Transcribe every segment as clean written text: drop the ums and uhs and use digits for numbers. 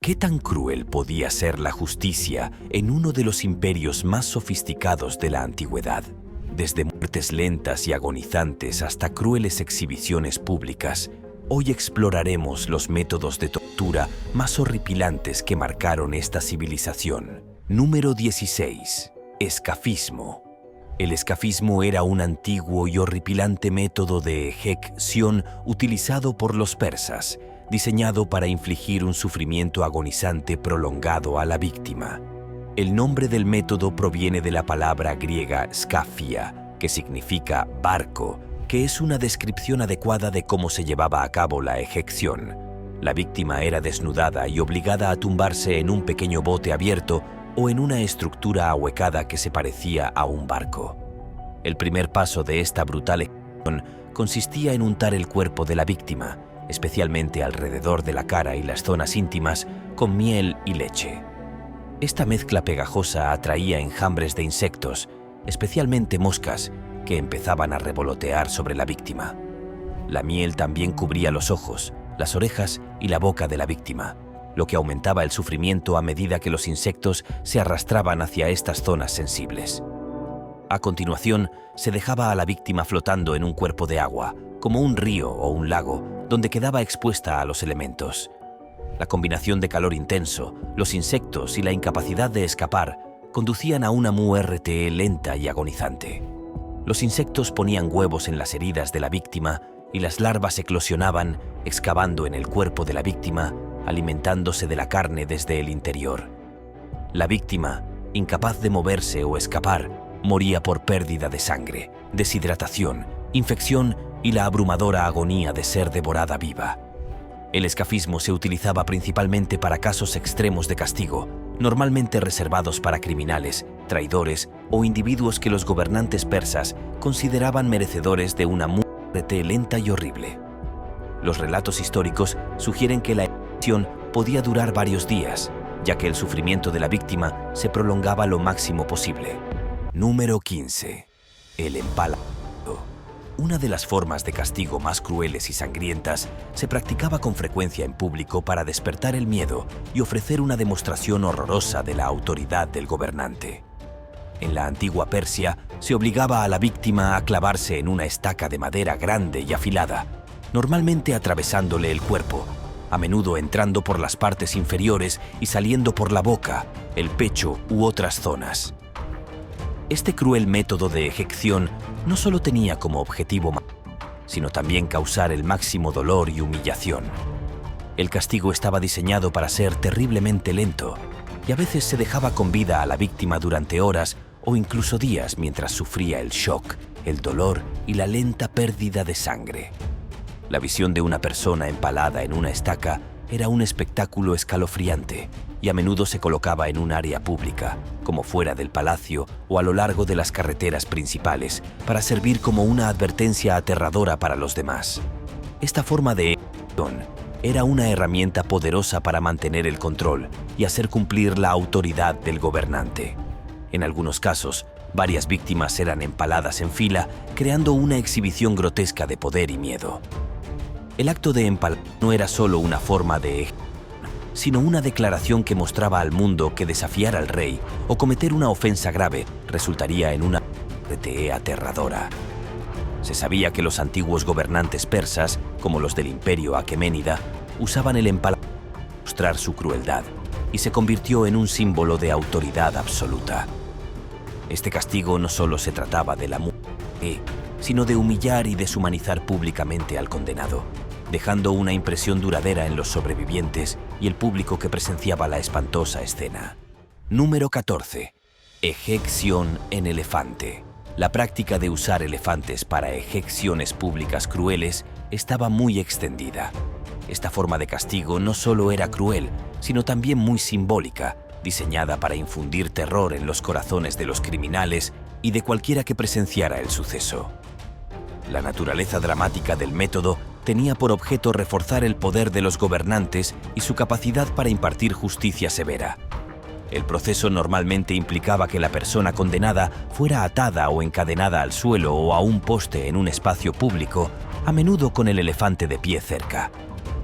¿Qué tan cruel podía ser la justicia en uno de los imperios más sofisticados de la antigüedad? Desde muertes lentas y agonizantes hasta crueles exhibiciones públicas, hoy exploraremos los métodos de tortura más horripilantes que marcaron esta civilización. Número 16. Escafismo. El escafismo era un antiguo y horripilante método de ejección utilizado por los persas, diseñado para infligir un sufrimiento agonizante prolongado a la víctima. El nombre del método proviene de la palabra griega skafia, que significa barco, que es una descripción adecuada de cómo se llevaba a cabo la ejección. La víctima era desnudada y obligada a tumbarse en un pequeño bote abierto o en una estructura ahuecada que se parecía a un barco. El primer paso de esta brutal ejecución consistía en untar el cuerpo de la víctima, especialmente alrededor de la cara y las zonas íntimas, con miel y leche. Esta mezcla pegajosa atraía enjambres de insectos, especialmente moscas, que empezaban a revolotear sobre la víctima. La miel también cubría los ojos, las orejas y la boca de la víctima, lo que aumentaba el sufrimiento a medida que los insectos se arrastraban hacia estas zonas sensibles. A continuación, se dejaba a la víctima flotando en un cuerpo de agua, como un río o un lago, donde quedaba expuesta a los elementos. La combinación de calor intenso, los insectos y la incapacidad de escapar conducían a una muerte lenta y agonizante. Los insectos ponían huevos en las heridas de la víctima y las larvas eclosionaban, excavando en el cuerpo de la víctima, alimentándose de la carne desde el interior. La víctima, incapaz de moverse o escapar, moría por pérdida de sangre, deshidratación, infección y la abrumadora agonía de ser devorada viva. El escafismo se utilizaba principalmente para casos extremos de castigo, normalmente reservados para criminales, traidores o individuos que los gobernantes persas consideraban merecedores de una muerte lenta y horrible. Los relatos históricos sugieren que la ejecución podía durar varios días, ya que el sufrimiento de la víctima se prolongaba lo máximo posible. Número 15. El empalamiento. Una de las formas de castigo más crueles y sangrientas se practicaba con frecuencia en público para despertar el miedo y ofrecer una demostración horrorosa de la autoridad del gobernante. En la antigua Persia, se obligaba a la víctima a clavarse en una estaca de madera grande y afilada, normalmente atravesándole el cuerpo, a menudo entrando por las partes inferiores y saliendo por la boca, el pecho u otras zonas. Este cruel método de ejección no solo tenía como objetivo sino también causar el máximo dolor y humillación. El castigo estaba diseñado para ser terriblemente lento, y a veces se dejaba con vida a la víctima durante horas o incluso días mientras sufría el shock, el dolor y la lenta pérdida de sangre. La visión de una persona empalada en una estaca era un espectáculo escalofriante y a menudo se colocaba en un área pública, como fuera del palacio o a lo largo de las carreteras principales, para servir como una advertencia aterradora para los demás. Esta forma de ejecución era una herramienta poderosa para mantener el control y hacer cumplir la autoridad del gobernante. En algunos casos, varias víctimas eran empaladas en fila, creando una exhibición grotesca de poder y miedo. El acto de empalar no era solo una forma de ejecución, sino una declaración que mostraba al mundo que desafiar al rey o cometer una ofensa grave resultaría en una muerte aterradora. Se sabía que los antiguos gobernantes persas, como los del imperio aqueménida, usaban el empalamiento para mostrar su crueldad y se convirtió en un símbolo de autoridad absoluta. Este castigo no solo se trataba de la muerte, sino de humillar y deshumanizar públicamente al condenado, dejando una impresión duradera en los sobrevivientes y el público que presenciaba la espantosa escena. Número 14. Ejección en elefante. La práctica de usar elefantes para ejecciones públicas crueles estaba muy extendida. Esta forma de castigo no solo era cruel, sino también muy simbólica, diseñada para infundir terror en los corazones de los criminales y de cualquiera que presenciara el suceso. La naturaleza dramática del método tenía por objeto reforzar el poder de los gobernantes y su capacidad para impartir justicia severa. El proceso normalmente implicaba que la persona condenada fuera atada o encadenada al suelo o a un poste en un espacio público, a menudo con el elefante de pie cerca.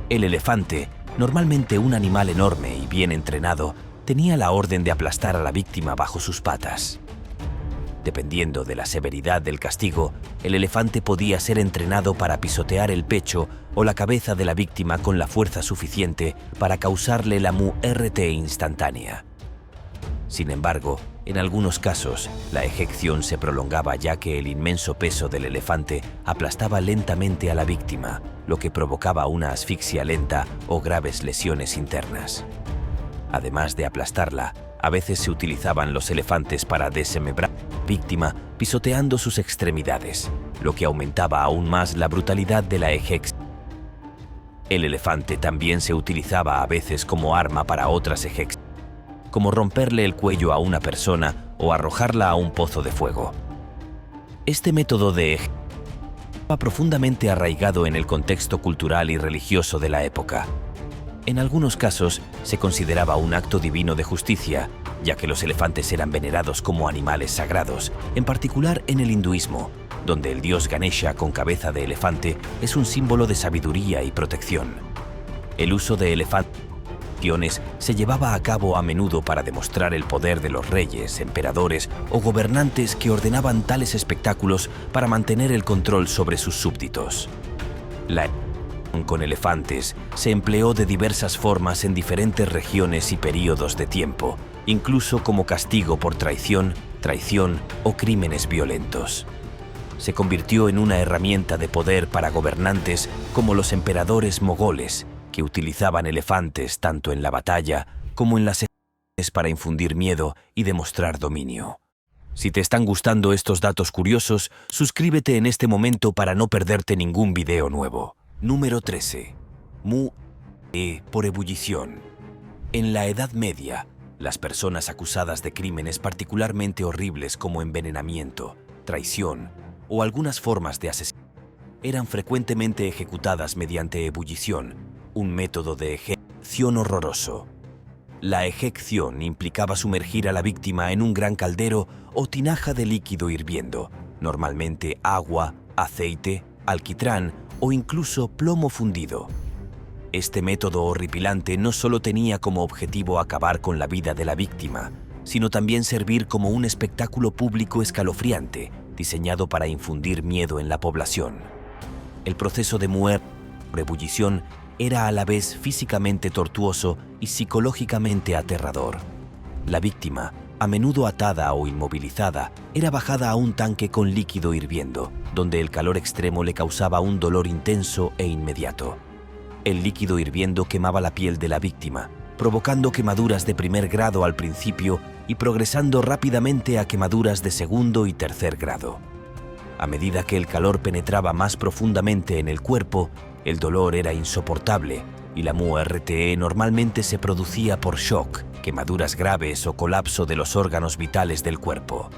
El elefante Normalmente un animal enorme y bien entrenado tenía la orden de aplastar a la víctima bajo sus patas. Dependiendo de la severidad del castigo, el elefante podía ser entrenado para pisotear el pecho o la cabeza de la víctima con la fuerza suficiente para causarle la muerte instantánea. Sin embargo, en algunos casos, la ejección se prolongaba ya que el inmenso peso del elefante aplastaba lentamente a la víctima, lo que provocaba una asfixia lenta o graves lesiones internas. Además de aplastarla, a veces se utilizaban los elefantes para desmembrar a la víctima pisoteando sus extremidades, lo que aumentaba aún más la brutalidad de la ejecución. El elefante también se utilizaba a veces como arma para otras ejecuciones, como romperle el cuello a una persona o arrojarla a un pozo de fuego. Este método de ejecución estaba profundamente arraigado en el contexto cultural y religioso de la época. En algunos casos se consideraba un acto divino de justicia, ya que los elefantes eran venerados como animales sagrados, en particular en el hinduismo, donde el dios Ganesha con cabeza de elefante es un símbolo de sabiduría y protección. El uso de elefantes se llevaba a cabo a menudo para demostrar el poder de los reyes, emperadores o gobernantes que ordenaban tales espectáculos para mantener el control sobre sus súbditos. La con elefantes se empleó de diversas formas en diferentes regiones y períodos de tiempo, incluso como castigo por traición o crímenes violentos. Se convirtió en una herramienta de poder para gobernantes como los emperadores mogoles, que utilizaban elefantes tanto en la batalla como en las ejecuciones para infundir miedo y demostrar dominio. Si te están gustando estos datos curiosos, suscríbete en este momento para no perderte ningún video nuevo. Número 13. Muerte por ebullición. En la Edad Media, las personas acusadas de crímenes particularmente horribles como envenenamiento, traición o algunas formas de asesinato eran frecuentemente ejecutadas mediante ebullición, un método de ejecución horroroso. La ejecución implicaba sumergir a la víctima en un gran caldero o tinaja de líquido hirviendo, normalmente agua, aceite, alquitrán o incluso plomo fundido. Este método horripilante no solo tenía como objetivo acabar con la vida de la víctima, sino también servir como un espectáculo público escalofriante, diseñado para infundir miedo en la población. El proceso de muerte por ebullición era a la vez físicamente tortuoso y psicológicamente aterrador. La víctima, a menudo atada o inmovilizada, era bajada a un tanque con líquido hirviendo, donde el calor extremo le causaba un dolor intenso e inmediato. El líquido hirviendo quemaba la piel de la víctima, provocando quemaduras de primer grado al principio y progresando rápidamente a quemaduras de segundo y tercer grado. A medida que el calor penetraba más profundamente en el cuerpo, el dolor era insoportable y la muerte normalmente se producía por shock, quemaduras graves o colapso de los órganos vitales del cuerpo.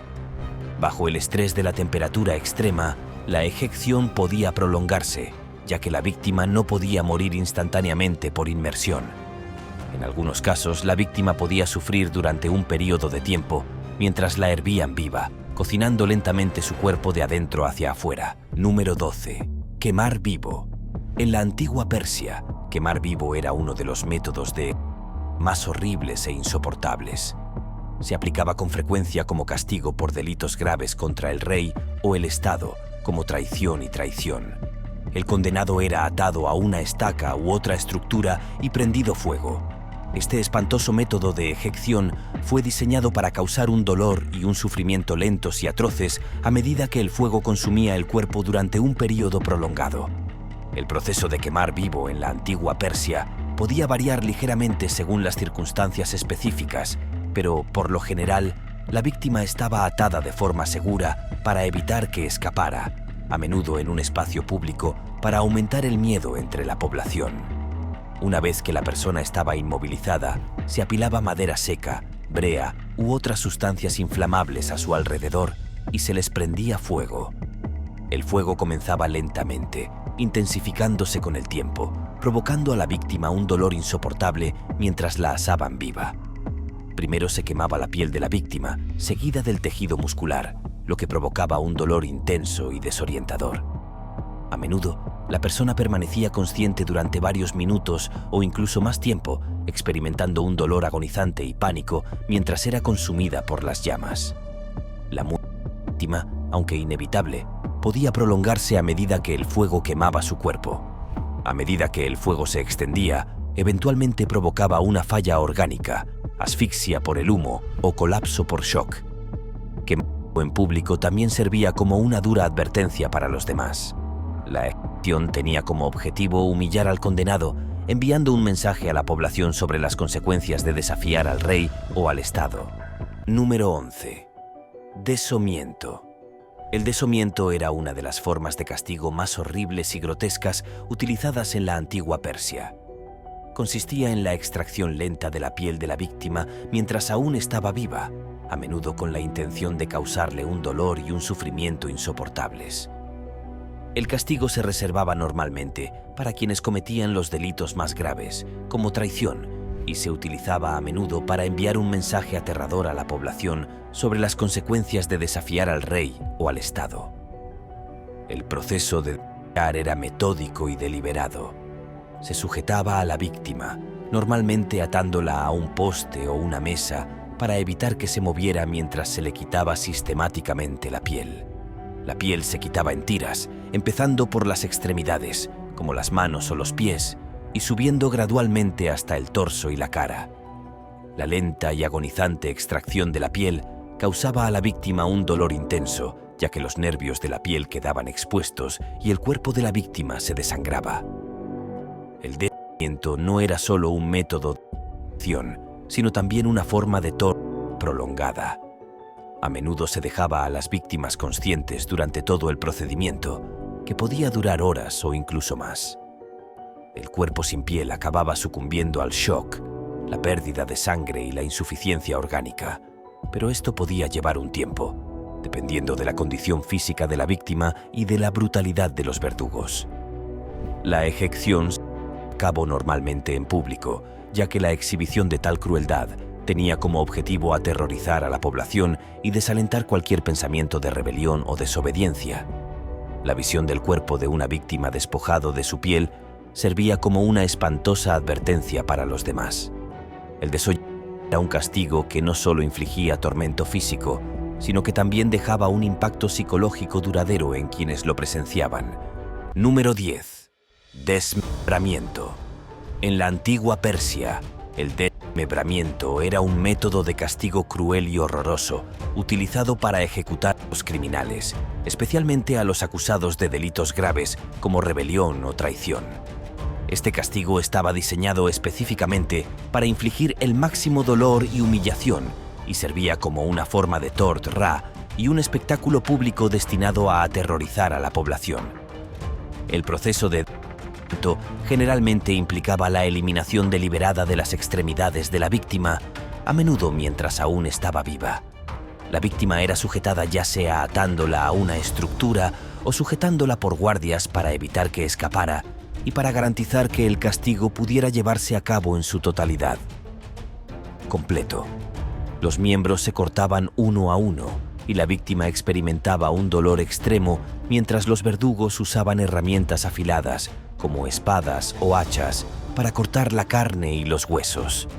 Bajo el estrés de la temperatura extrema, la ejecución podía prolongarse, ya que la víctima no podía morir instantáneamente por inmersión. En algunos casos, la víctima podía sufrir durante un periodo de tiempo mientras la hervían viva, cocinando lentamente su cuerpo de adentro hacia afuera. Número 12. Quemar vivo. En la antigua Persia, quemar vivo era uno de los métodos de más horribles e insoportables. Se aplicaba con frecuencia como castigo por delitos graves contra el rey o el Estado, como traición y traición. El condenado era atado a una estaca u otra estructura y prendido fuego. Este espantoso método de ejecución fue diseñado para causar un dolor y un sufrimiento lentos y atroces a medida que el fuego consumía el cuerpo durante un periodo prolongado. El proceso de quemar vivo en la antigua Persia podía variar ligeramente según las circunstancias específicas, pero, por lo general, la víctima estaba atada de forma segura para evitar que escapara, a menudo en un espacio público, para aumentar el miedo entre la población. Una vez que la persona estaba inmovilizada, se apilaba madera seca, brea u otras sustancias inflamables a su alrededor y se les prendía fuego. El fuego comenzaba lentamente, intensificándose con el tiempo, provocando a la víctima un dolor insoportable mientras la asaban viva. Primero se quemaba la piel de la víctima, seguida del tejido muscular, lo que provocaba un dolor intenso y desorientador. A menudo, La persona permanecía consciente durante varios minutos o incluso más tiempo, experimentando un dolor agonizante y pánico mientras era consumida por las llamas. La muerte de la víctima, aunque inevitable, podía prolongarse a medida que el fuego quemaba su cuerpo. A medida que el fuego se extendía, eventualmente provocaba una falla orgánica, asfixia por el humo o colapso por shock. Quemarlo en público también servía como una dura advertencia para los demás. La ejecución tenía como objetivo humillar al condenado, enviando un mensaje a la población sobre las consecuencias de desafiar al rey o al Estado. Número 11. Desomiento. El desomiento era una de las formas de castigo más horribles y grotescas utilizadas en la antigua Persia. Consistía en la extracción lenta de la piel de la víctima mientras aún estaba viva, a menudo con la intención de causarle un dolor y un sufrimiento insoportables. El castigo se reservaba normalmente para quienes cometían los delitos más graves, como traición, y se utilizaba a menudo para enviar un mensaje aterrador a la población sobre las consecuencias de desafiar al rey o al Estado. El proceso de desafiar era metódico y deliberado. Se sujetaba a la víctima, normalmente atándola a un poste o una mesa para evitar que se moviera mientras se le quitaba sistemáticamente la piel. La piel se quitaba en tiras, empezando por las extremidades, como las manos o los pies, y subiendo gradualmente hasta el torso y la cara. La lenta y agonizante extracción de la piel causaba a la víctima un dolor intenso, ya que los nervios de la piel quedaban expuestos y el cuerpo de la víctima se desangraba. El desomiento no era solo un método de acción, sino también una forma de tortura prolongada. A menudo se dejaba a las víctimas conscientes durante todo el procedimiento, que podía durar horas o incluso más. El cuerpo sin piel acababa sucumbiendo al shock, la pérdida de sangre y la insuficiencia orgánica, pero esto podía llevar un tiempo, dependiendo de la condición física de la víctima y de la brutalidad de los verdugos. La ejecución se llevaba a cabo normalmente en público, ya que la exhibición de tal crueldad tenía como objetivo aterrorizar a la población y desalentar cualquier pensamiento de rebelión o desobediencia. La visión del cuerpo de una víctima despojado de su piel servía como una espantosa advertencia para los demás. El desollamiento era un castigo que no solo infligía tormento físico, sino que también dejaba un impacto psicológico duradero en quienes lo presenciaban. Número 10. Desmembramiento. En la antigua Persia, el desmembramiento era un método de castigo cruel y horroroso, utilizado para ejecutar a los criminales, especialmente a los acusados de delitos graves como rebelión o traición. Este castigo estaba diseñado específicamente para infligir el máximo dolor y humillación, y servía como una forma de tort ra y un espectáculo público destinado a aterrorizar a la población. El proceso de desmembramiento generalmente implicaba la eliminación deliberada de las extremidades de la víctima, a menudo mientras aún estaba viva. La víctima era sujetada ya sea atándola a una estructura o sujetándola por guardias para evitar que escapara y para garantizar que el castigo pudiera llevarse a cabo en su totalidad. Completo. Los miembros se cortaban uno a uno y la víctima experimentaba un dolor extremo mientras los verdugos usaban herramientas afiladas, como espadas o hachas, para cortar la carne y los huesos.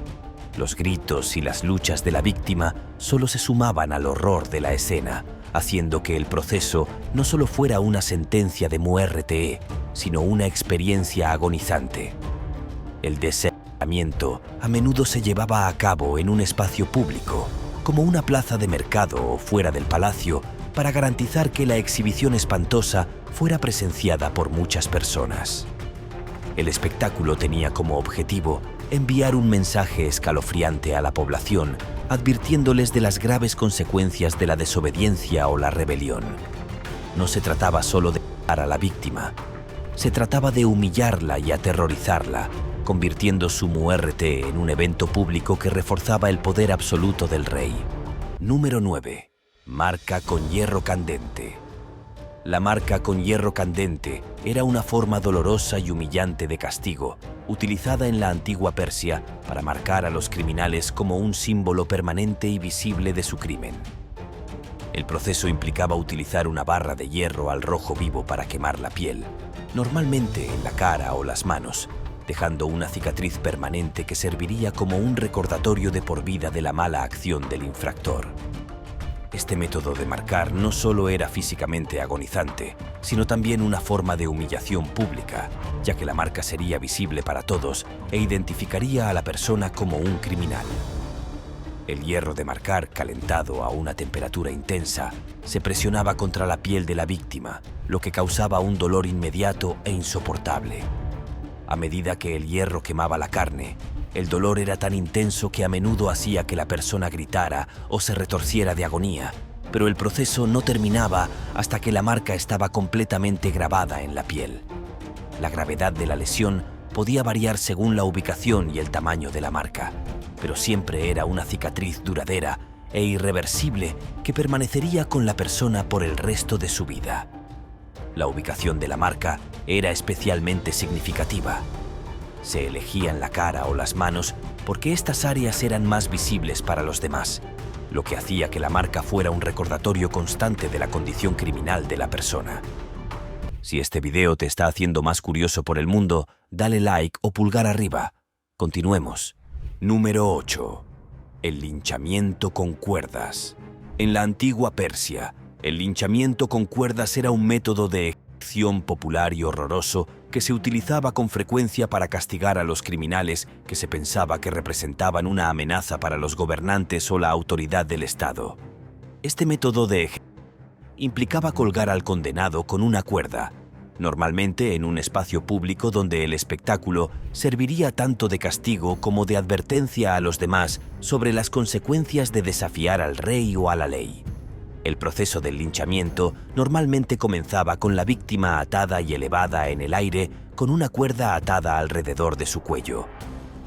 Los gritos y las luchas de la víctima solo se sumaban al horror de la escena, haciendo que el proceso no solo fuera una sentencia de muerte, sino una experiencia agonizante. El desmembramiento a menudo se llevaba a cabo en un espacio público, como una plaza de mercado o fuera del palacio, para garantizar que la exhibición espantosa fuera presenciada por muchas personas. El espectáculo tenía como objetivo enviar un mensaje escalofriante a la población, advirtiéndoles de las graves consecuencias de la desobediencia o la rebelión. No se trataba solo de matar a la víctima, se trataba de humillarla y aterrorizarla, convirtiendo su muerte en un evento público que reforzaba el poder absoluto del rey. Número 9. Marca con hierro candente. La marca con hierro candente era una forma dolorosa y humillante de castigo, utilizada en la antigua Persia para marcar a los criminales como un símbolo permanente y visible de su crimen. El proceso implicaba utilizar una barra de hierro al rojo vivo para quemar la piel, normalmente en la cara o las manos, dejando una cicatriz permanente que serviría como un recordatorio de por vida de la mala acción del infractor. Este método de marcar no solo era físicamente agonizante, sino también una forma de humillación pública, ya que la marca sería visible para todos e identificaría a la persona como un criminal. El hierro de marcar, calentado a una temperatura intensa, se presionaba contra la piel de la víctima, lo que causaba un dolor inmediato e insoportable. A medida que el hierro quemaba la carne, el dolor era tan intenso que a menudo hacía que la persona gritara o se retorciera de agonía, pero el proceso no terminaba hasta que la marca estaba completamente grabada en la piel. La gravedad de la lesión podía variar según la ubicación y el tamaño de la marca, pero siempre era una cicatriz duradera e irreversible que permanecería con la persona por el resto de su vida. La ubicación de la marca era especialmente significativa. Se elegía en la cara o las manos porque estas áreas eran más visibles para los demás, lo que hacía que la marca fuera un recordatorio constante de la condición criminal de la persona. Si este video te está haciendo más curioso por el mundo, dale like o pulgar arriba. Continuemos. Número 8. El linchamiento con cuerdas. En la antigua Persia, el linchamiento con cuerdas era un método de ejecución popular y horroroso que se utilizaba con frecuencia para castigar a los criminales que se pensaba que representaban una amenaza para los gobernantes o la autoridad del Estado. Este método de ejecución implicaba colgar al condenado con una cuerda, normalmente en un espacio público donde el espectáculo serviría tanto de castigo como de advertencia a los demás sobre las consecuencias de desafiar al rey o a la ley. El proceso del linchamiento normalmente comenzaba con la víctima atada y elevada en el aire con una cuerda atada alrededor de su cuello.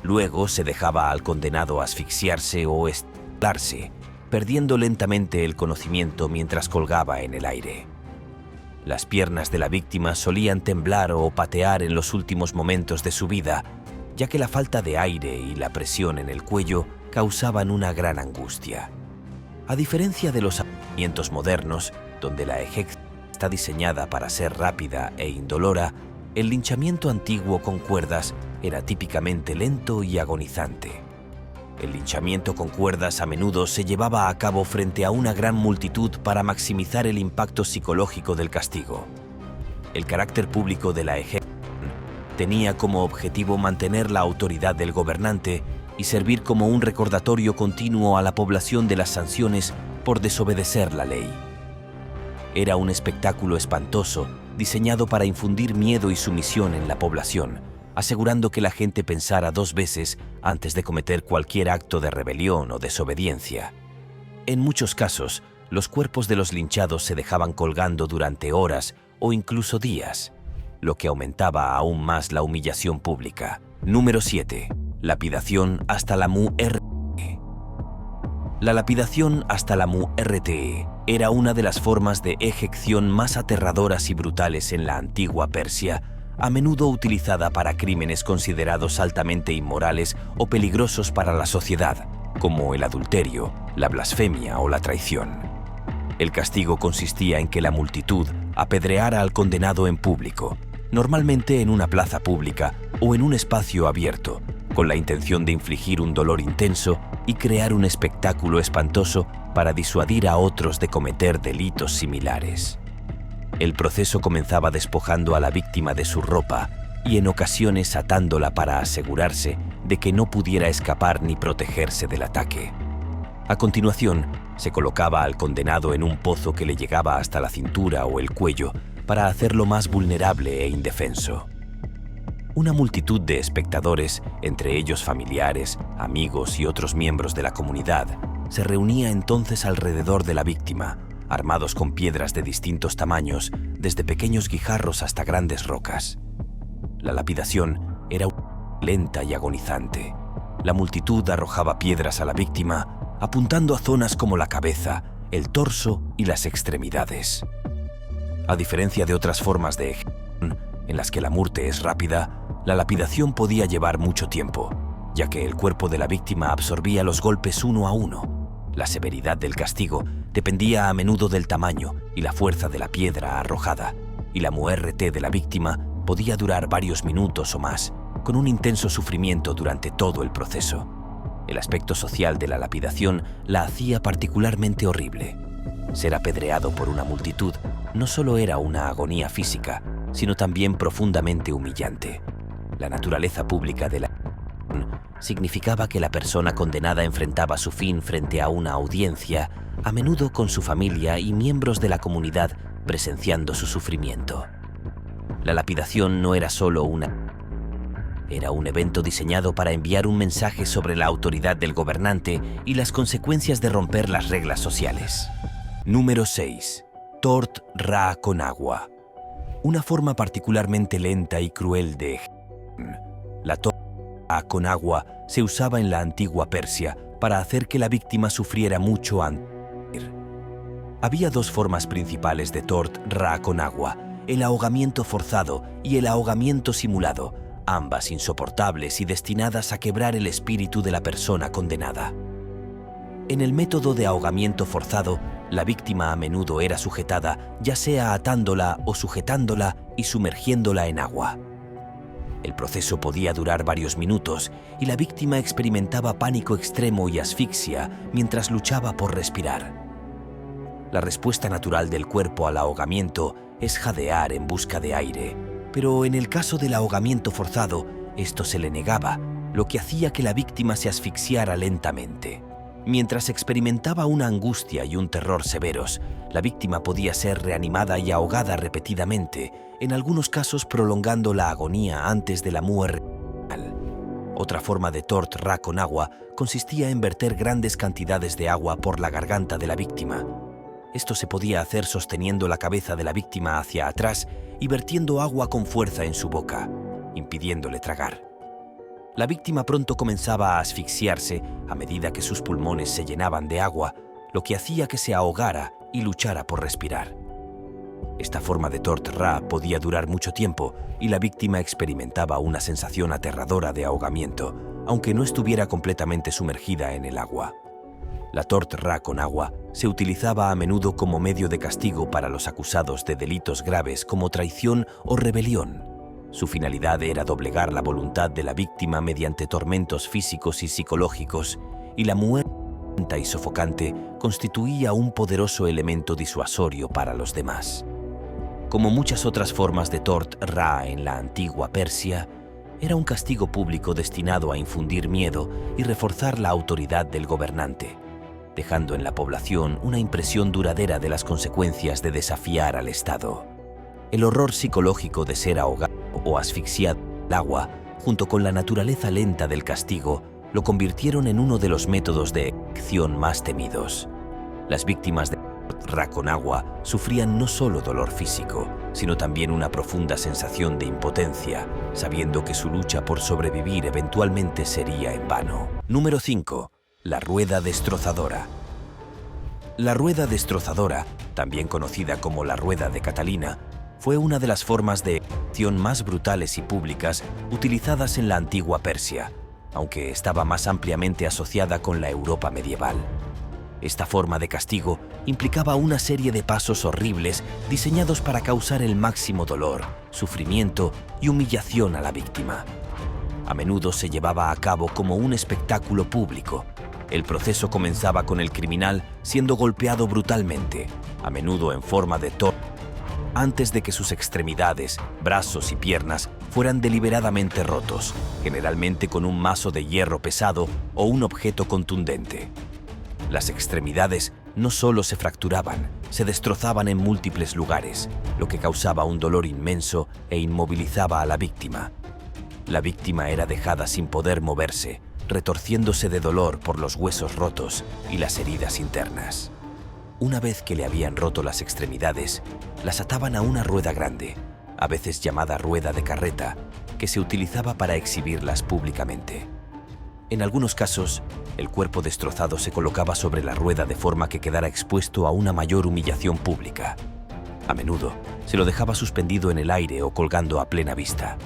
Luego se dejaba al condenado asfixiarse o estrangularse, perdiendo lentamente el conocimiento mientras colgaba en el aire. Las piernas de la víctima solían temblar o patear en los últimos momentos de su vida, ya que la falta de aire y la presión en el cuello causaban una gran angustia. A diferencia de los ahorcamientos modernos, donde la ejecución está diseñada para ser rápida e indolora, el linchamiento antiguo con cuerdas era típicamente lento y agonizante. El linchamiento con cuerdas a menudo se llevaba a cabo frente a una gran multitud para maximizar el impacto psicológico del castigo. El carácter público de la ejecución tenía como objetivo mantener la autoridad del gobernante y servir como un recordatorio continuo a la población de las sanciones por desobedecer la ley. Era un espectáculo espantoso, diseñado para infundir miedo y sumisión en la población, asegurando que la gente pensara dos veces antes de cometer cualquier acto de rebelión o desobediencia. En muchos casos, los cuerpos de los linchados se dejaban colgando durante horas o incluso días, lo que aumentaba aún más la humillación pública. Número 7. Lapidación hasta la muerte. La lapidación hasta la muerte era una de las formas de ejecución más aterradoras y brutales en la antigua Persia, a menudo utilizada para crímenes considerados altamente inmorales o peligrosos para la sociedad, como el adulterio, la blasfemia o la traición. El castigo consistía en que la multitud apedreara al condenado en público, normalmente en una plaza pública o en un espacio abierto, con la intención de infligir un dolor intenso y crear un espectáculo espantoso para disuadir a otros de cometer delitos similares. El proceso comenzaba despojando a la víctima de su ropa y en ocasiones atándola para asegurarse de que no pudiera escapar ni protegerse del ataque. A continuación, se colocaba al condenado en un pozo que le llegaba hasta la cintura o el cuello para hacerlo más vulnerable e indefenso. Una multitud de espectadores, entre ellos familiares, amigos y otros miembros de la comunidad, se reunía entonces alrededor de la víctima, armados con piedras de distintos tamaños, desde pequeños guijarros hasta grandes rocas. La lapidación era lenta y agonizante. La multitud arrojaba piedras a la víctima, apuntando a zonas como la cabeza, el torso y las extremidades. A diferencia de otras formas de ejecución, en las que la muerte es rápida, la lapidación podía llevar mucho tiempo, ya que el cuerpo de la víctima absorbía los golpes uno a uno. La severidad del castigo dependía a menudo del tamaño y la fuerza de la piedra arrojada, y la muerte de la víctima podía durar varios minutos o más, con un intenso sufrimiento durante todo el proceso. El aspecto social de la lapidación la hacía particularmente horrible. Ser apedreado por una multitud no solo era una agonía física, sino también profundamente humillante. La naturaleza pública de la significaba que la persona condenada enfrentaba su fin frente a una audiencia, a menudo con su familia y miembros de la comunidad presenciando su sufrimiento. La lapidación no era solo era un evento diseñado para enviar un mensaje sobre la autoridad del gobernante y las consecuencias de romper las reglas sociales. Número 6. Tort Ra con agua. Una forma particularmente lenta y cruel de la Tort Ra con agua se usaba en la antigua Persia para hacer que la víctima sufriera mucho antes de morir. Había dos formas principales de Tort Ra con agua: el ahogamiento forzado y el ahogamiento simulado, ambas insoportables y destinadas a quebrar el espíritu de la persona condenada. En el método de ahogamiento forzado, la víctima a menudo era sujetada, ya sea atándola o sujetándola y sumergiéndola en agua. El proceso podía durar varios minutos y la víctima experimentaba pánico extremo y asfixia mientras luchaba por respirar. La respuesta natural del cuerpo al ahogamiento es jadear en busca de aire, pero en el caso del ahogamiento forzado, esto se le negaba, lo que hacía que la víctima se asfixiara lentamente. Mientras experimentaba una angustia y un terror severos, la víctima podía ser reanimada y ahogada repetidamente, en algunos casos prolongando la agonía antes de la muerte. Otra forma de Tort Ra con agua consistía en verter grandes cantidades de agua por la garganta de la víctima. Esto se podía hacer sosteniendo la cabeza de la víctima hacia atrás y vertiendo agua con fuerza en su boca, impidiéndole tragar. La víctima pronto comenzaba a asfixiarse a medida que sus pulmones se llenaban de agua, lo que hacía que se ahogara y luchara por respirar. Esta forma de Tort Ra podía durar mucho tiempo y la víctima experimentaba una sensación aterradora de ahogamiento, aunque no estuviera completamente sumergida en el agua. La Tort Ra con agua se utilizaba a menudo como medio de castigo para los acusados de delitos graves como traición o rebelión. Su finalidad era doblegar la voluntad de la víctima mediante tormentos físicos y psicológicos, y la muerte lenta y sofocante constituía un poderoso elemento disuasorio para los demás. Como muchas otras formas de Tort Ra en la antigua Persia, era un castigo público destinado a infundir miedo y reforzar la autoridad del gobernante, dejando en la población una impresión duradera de las consecuencias de desafiar al Estado. El horror psicológico de ser ahogado o asfixiado en el agua, junto con la naturaleza lenta del castigo, lo convirtieron en uno de los métodos de ejecución más temidos. Las víctimas de Tort Ra con agua sufrían no solo dolor físico, sino también una profunda sensación de impotencia, sabiendo que su lucha por sobrevivir eventualmente sería en vano. Número 5. La rueda destrozadora. La rueda destrozadora, también conocida como la rueda de Catalina, fue una de las formas de ejecución más brutales y públicas utilizadas en la antigua Persia, aunque estaba más ampliamente asociada con la Europa medieval. Esta forma de castigo implicaba una serie de pasos horribles diseñados para causar el máximo dolor, sufrimiento y humillación a la víctima. A menudo se llevaba a cabo como un espectáculo público. El proceso comenzaba con el criminal siendo golpeado brutalmente, a menudo en forma de antes de que sus extremidades, brazos y piernas fueran deliberadamente rotos, generalmente con un mazo de hierro pesado o un objeto contundente. Las extremidades no solo se fracturaban, se destrozaban en múltiples lugares, lo que causaba un dolor inmenso e inmovilizaba a la víctima. La víctima era dejada sin poder moverse, retorciéndose de dolor por los huesos rotos y las heridas internas. Una vez que le habían roto las extremidades, las ataban a una rueda grande, a veces llamada rueda de carreta, que se utilizaba para exhibirlas públicamente. En algunos casos, el cuerpo destrozado se colocaba sobre la rueda de forma que quedara expuesto a una mayor humillación pública. A menudo, se lo dejaba suspendido en el aire o colgando a plena vista.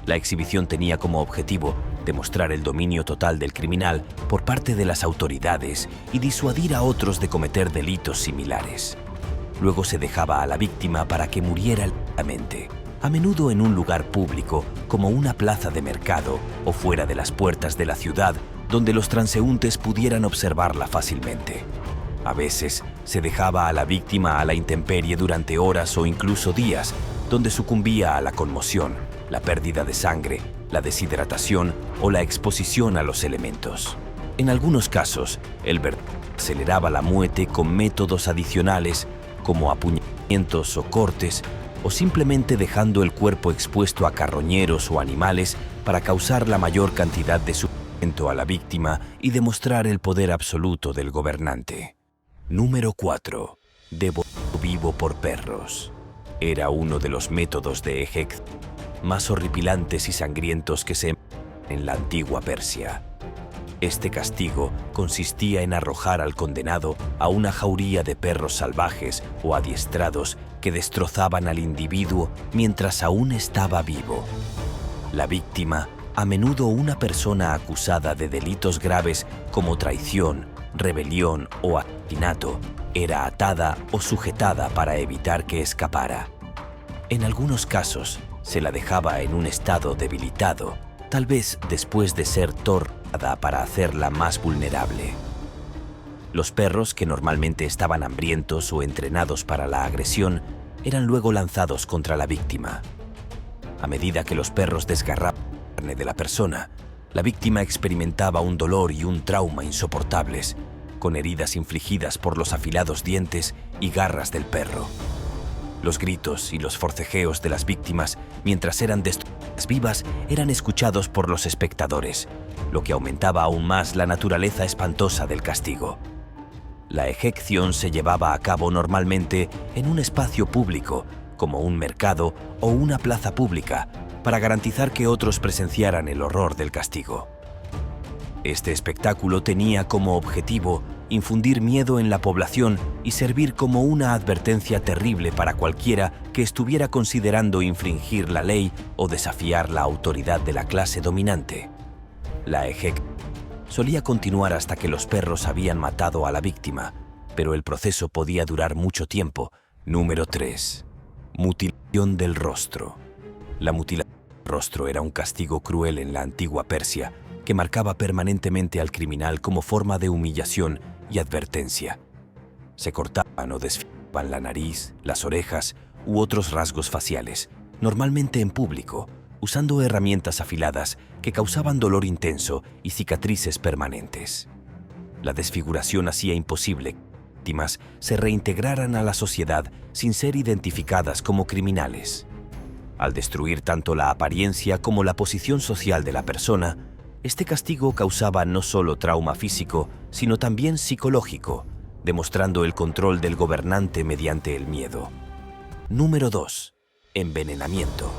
La exhibición tenía como objetivo demostrar el dominio total del criminal por parte de las autoridades y disuadir a otros de cometer delitos similares. Luego se dejaba a la víctima para que muriera lentamente, a menudo en un lugar público como una plaza de mercado o fuera de las puertas de la ciudad donde los transeúntes pudieran observarla fácilmente. A veces se dejaba a la víctima a la intemperie durante horas o incluso días, donde sucumbía a la conmoción, la pérdida de sangre, la deshidratación o la exposición a los elementos. En algunos casos, el verdugo aceleraba la muerte con métodos adicionales como apuñalamientos o cortes, o simplemente dejando el cuerpo expuesto a carroñeros o animales para causar la mayor cantidad de sufrimiento a la víctima y demostrar el poder absoluto del gobernante. Número 4. Devorado vivo por perros. Era uno de los métodos de ejecución más horripilantes y sangrientos que se empleaban en la antigua Persia. Este castigo consistía en arrojar al condenado a una jauría de perros salvajes o adiestrados que destrozaban al individuo mientras aún estaba vivo. La víctima, a menudo una persona acusada de delitos graves como traición, rebelión o asesinato, era atada o sujetada para evitar que escapara. En algunos casos, se la dejaba en un estado debilitado, tal vez después de ser torturada para hacerla más vulnerable. Los perros, que normalmente estaban hambrientos o entrenados para la agresión, eran luego lanzados contra la víctima. A medida que los perros desgarraban la carne de la persona, la víctima experimentaba un dolor y un trauma insoportables, con heridas infligidas por los afilados dientes y garras del perro. Los gritos y los forcejeos de las víctimas mientras eran destruidas vivas eran escuchados por los espectadores, lo que aumentaba aún más la naturaleza espantosa del castigo. La ejecución se llevaba a cabo normalmente en un espacio público, como un mercado o una plaza pública, para garantizar que otros presenciaran el horror del castigo. Este espectáculo tenía como objetivo infundir miedo en la población y servir como una advertencia terrible para cualquiera que estuviera considerando infringir la ley o desafiar la autoridad de la clase dominante. La ejecución solía continuar hasta que los perros habían matado a la víctima, pero el proceso podía durar mucho tiempo. Número 3. Mutilación del rostro. La mutilación del rostro era un castigo cruel en la antigua Persia que marcaba permanentemente al criminal como forma de humillación y advertencia. Se cortaban o desfiguraban la nariz, las orejas u otros rasgos faciales, normalmente en público, usando herramientas afiladas que causaban dolor intenso y cicatrices permanentes. La desfiguración hacía imposible que las víctimas se reintegraran a la sociedad sin ser identificadas como criminales. Al destruir tanto la apariencia como la posición social de la persona, este castigo causaba no solo trauma físico, sino también psicológico, demostrando el control del gobernante mediante el miedo. Número 2. Envenenamiento.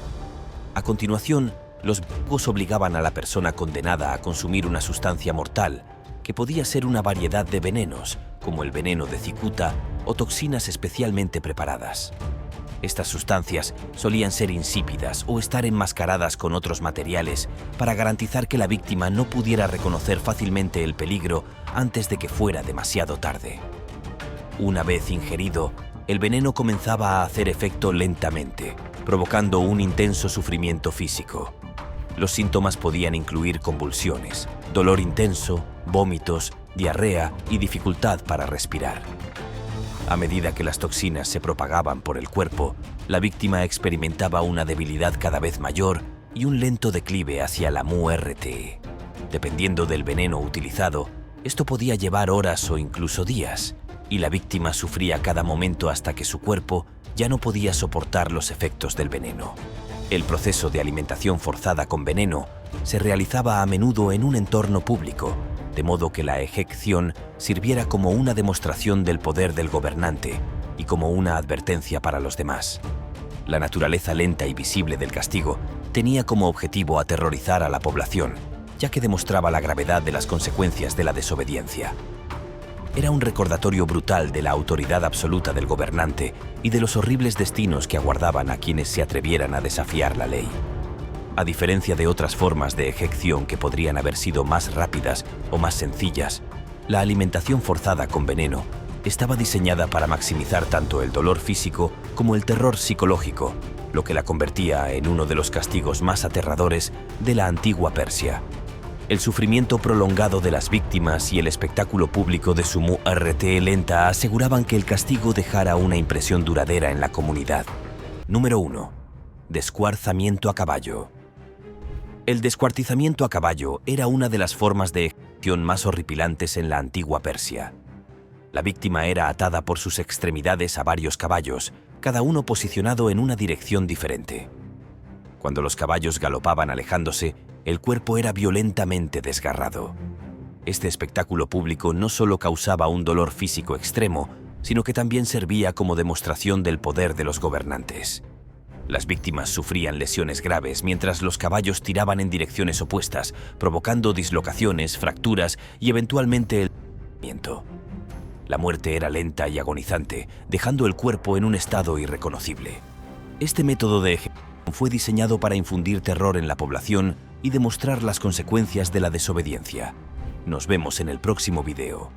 A continuación, los verdugos obligaban a la persona condenada a consumir una sustancia mortal, que podía ser una variedad de venenos, como el veneno de cicuta o toxinas especialmente preparadas. Estas sustancias solían ser insípidas o estar enmascaradas con otros materiales para garantizar que la víctima no pudiera reconocer fácilmente el peligro antes de que fuera demasiado tarde. Una vez ingerido, el veneno comenzaba a hacer efecto lentamente, provocando un intenso sufrimiento físico. Los síntomas podían incluir convulsiones, dolor intenso, vómitos, diarrea y dificultad para respirar. A medida que las toxinas se propagaban por el cuerpo, la víctima experimentaba una debilidad cada vez mayor y un lento declive hacia la muerte. Dependiendo del veneno utilizado, esto podía llevar horas o incluso días, y la víctima sufría cada momento hasta que su cuerpo ya no podía soportar los efectos del veneno. El proceso de alimentación forzada con veneno se realizaba a menudo en un entorno público, de modo que la ejecución sirviera como una demostración del poder del gobernante y como una advertencia para los demás. La naturaleza lenta y visible del castigo tenía como objetivo aterrorizar a la población, ya que demostraba la gravedad de las consecuencias de la desobediencia. Era un recordatorio brutal de la autoridad absoluta del gobernante y de los horribles destinos que aguardaban a quienes se atrevieran a desafiar la ley. A diferencia de otras formas de ejecución que podrían haber sido más rápidas o más sencillas, la alimentación forzada con veneno estaba diseñada para maximizar tanto el dolor físico como el terror psicológico, lo que la convertía en uno de los castigos más aterradores de la antigua Persia. El sufrimiento prolongado de las víctimas y el espectáculo público de su muerte lenta aseguraban que el castigo dejara una impresión duradera en la comunidad. Número 1. Descuartizamiento a caballo. El descuartizamiento a caballo era una de las formas de ejecución más horripilantes en la antigua Persia. La víctima era atada por sus extremidades a varios caballos, cada uno posicionado en una dirección diferente. Cuando los caballos galopaban alejándose, el cuerpo era violentamente desgarrado. Este espectáculo público no solo causaba un dolor físico extremo, sino que también servía como demostración del poder de los gobernantes. Las víctimas sufrían lesiones graves mientras los caballos tiraban en direcciones opuestas, provocando dislocaciones, fracturas y eventualmente el desvanecimiento. La muerte era lenta y agonizante, dejando el cuerpo en un estado irreconocible. Este método de ejecución fue diseñado para infundir terror en la población y demostrar las consecuencias de la desobediencia. Nos vemos en el próximo video.